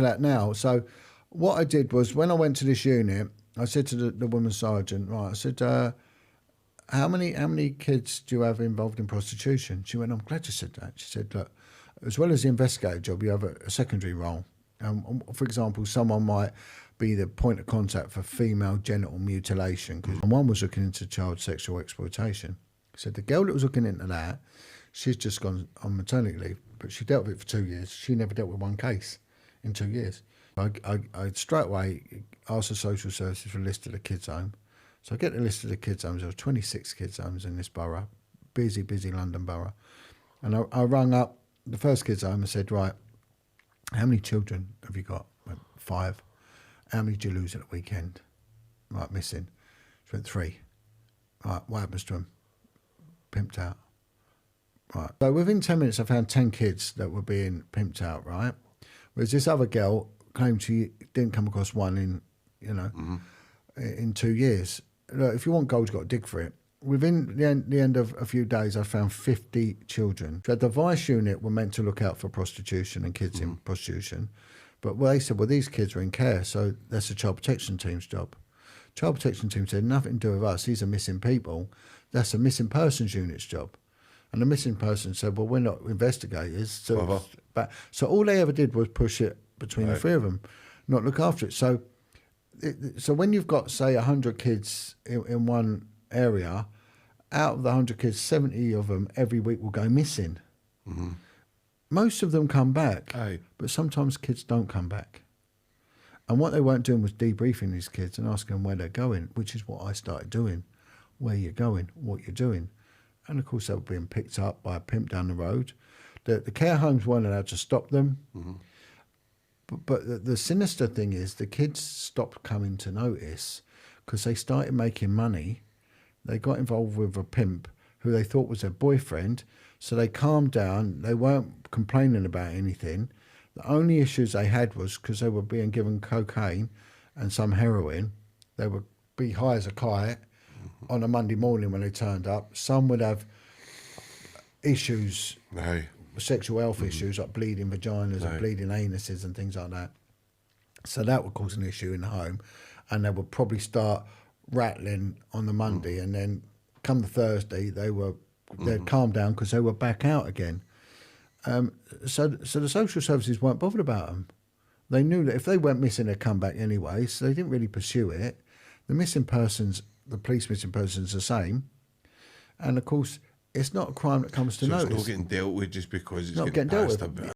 that now. So what I did was when I went to this unit, I said to the woman sergeant, right, I said, how many kids do you have involved in prostitution? She went, I'm glad you said that. She said, look, as well as the investigator job, you have a secondary role. For example, someone might be the point of contact for female genital mutilation, because one was looking into child sexual exploitation. So the girl that was looking into that, she's just gone on maternity leave, but she dealt with it for 2 years. She never dealt with one case in 2 years. I straight away asked the social services for a list of the kids' home. So I get the list of the kids' homes. There were 26 kids' homes in this borough, busy London borough. And I rang up the first kids' home and said, right, how many children have you got? Went, 5. How many did you lose at the weekend? Right, missing. She went, 3. Right, what happens to them? Pimped out. Right. So within 10 minutes, I found 10 kids that were being pimped out, right? Whereas this other girl claimed she didn't come across one in, in 2 years. Look, if you want gold, you've got to dig for it. Within the end of a few days, I found 50 children. So the Vice unit were meant to look out for prostitution and kids in prostitution. But they said, well, these kids are in care, so that's the child protection team's job. Child protection team said, nothing to do with us. These are missing people. That's a missing persons unit's job. And the missing person said, well, we're not investigators. So all they ever did was push it between the three of them, not look after it. So when you've got, say, 100 kids in one area, out of the 100 kids, 70 of them every week will go missing. Most of them come back, but sometimes kids don't come back. And what they weren't doing was debriefing these kids and asking them where they're going, which is what I started doing. Where you're going, what you're doing. And of course they were being picked up by a pimp down the road. The care homes weren't allowed to stop them. But the sinister thing is the kids stopped coming to notice because they started making money. They got involved with a pimp who they thought was their boyfriend. So they calmed down. They weren't complaining about anything. The only issues they had was because they were being given cocaine and some heroin. They would be high as a kite on a Monday morning when they turned up. Some would have issues, sexual health issues like bleeding vaginas and bleeding anuses and things like that. So that would cause an issue in the home. And they would probably start rattling on the Monday, and then come the Thursday, they'd calm down because they were back out again. So the social services weren't bothered about them. They knew that if they went missing, they'd come back anyway, so they didn't really pursue it. The missing persons, the police missing persons, the same. And of course, it's not a crime that comes to notice. It's not getting dealt with just because it's not getting dealt passed with. a bit.